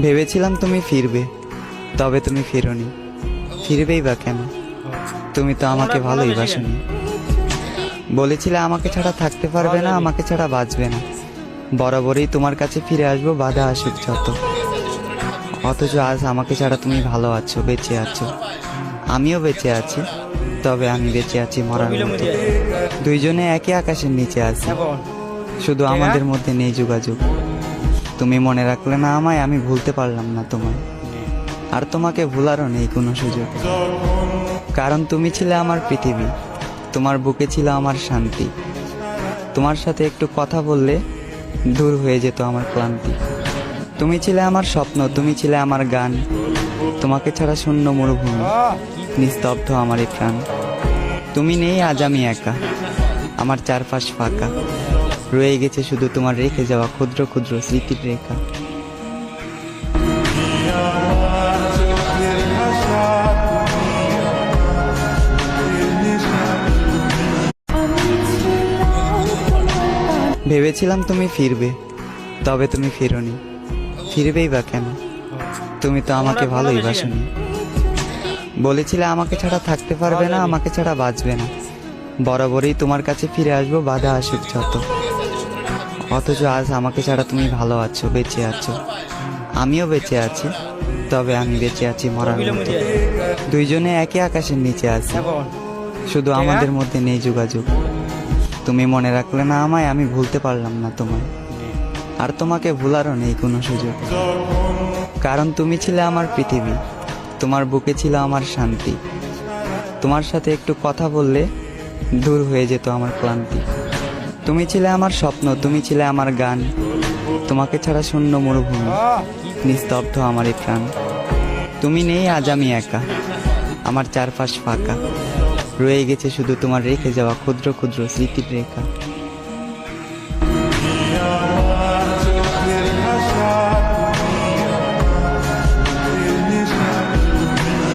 ভেবেছিলাম তুমি ফিরবে, তবে তুমি ফিরোনি। ফিরবেই বা কেন? তুমি তো আমাকে ভালোই বাসনি। বলেছিলে আমাকে ছাড়া থাকতে পারবে না, আমাকে ছাড়া বাঁচবে না। বরাবরই তোমার কাছে ফিরে আসবো, বাধা আসুক যত। অথচ আজ আমাকে ছাড়া তুমি ভালো আছো, বেঁচে আছো। আমিও বেঁচে আছি, তবে আমি বেঁচে আছি মরার মতো। দুইজনে একই আকাশের নিচে আছি, শুধু আমাদের মধ্যে নেই যোগাযোগ। তুমি মনে রাখলে না আমায়, আমি ভুলতে পারলাম না তোমায়। আর তোমাকে ভুলারও নেই কোনো সুযোগ, কারণ তুমি ছিলে আমার পৃথিবী। তোমার বুকে ছিল আমার শান্তি। তোমার সাথে একটু কথা বললে দূর হয়ে যেত আমার ক্লান্তি। তুমি ছিলে আমার স্বপ্ন, তুমি ছিলে আমার গান। তোমাকে ছাড়া শূন্য মরুভূমি, নিস্তব্ধ আমার এই প্রাণ। তুমি নেই, আজ আমি একা, আমার চারপাশ ফাঁকা। রয়ে গেছে শুধু তোমার রেখে যাওয়া ক্ষুদ্র ক্ষুদ্র স্মৃতির রেখা। ভেবেছিলাম তুমি ফিরবে, তবে তুমি ফিরোনি। ফিরবেই বা কেন? তুমি তো আমাকে ভালোই বাসনি। বলেছিলে আমাকে ছাড়া থাকতে পারবে না, আমাকে ছাড়া বাঁচবে না। বরাবরই তোমার কাছে ফিরে আসবো, বাধা আসুক যত। অথচ আজ আমাকে ছাড়া তুমি ভালো আছো, বেঁচে আছো। আমিও বেঁচে আছি, তবে আমি বেঁচে আছি মরার মতো। দুইজনে একই আকাশের নিচে আছি, শুধু আমাদের মধ্যে নেই যোগাযোগ। তুমি মনে রাখলে না আমায়, আমি ভুলতে পারলাম না তোমায়। আর তোমাকে ভুলারও নেই কোনো সুযোগ, কারণ তুমি ছিলে আমার পৃথিবী। তোমার বুকে ছিল আমার শান্তি। তোমার সাথে একটু কথা বললে দূর হয়ে যেত আমার ক্লান্তি। তুমি ছিলে আমার স্বপ্ন, তুমি ছিলে আমার গান। তোমাকে ছাড়া শূন্য মরুভূমি, নিস্তব্ধ আমার এই প্রাণ। তুমি নেই, আজ আমি একা, আমার চারপাশ ফাঁকা। রয়ে গেছে শুধু তোমার রেখে যাওয়া ক্ষুদ্র ক্ষুদ্র স্মৃতির রেখা।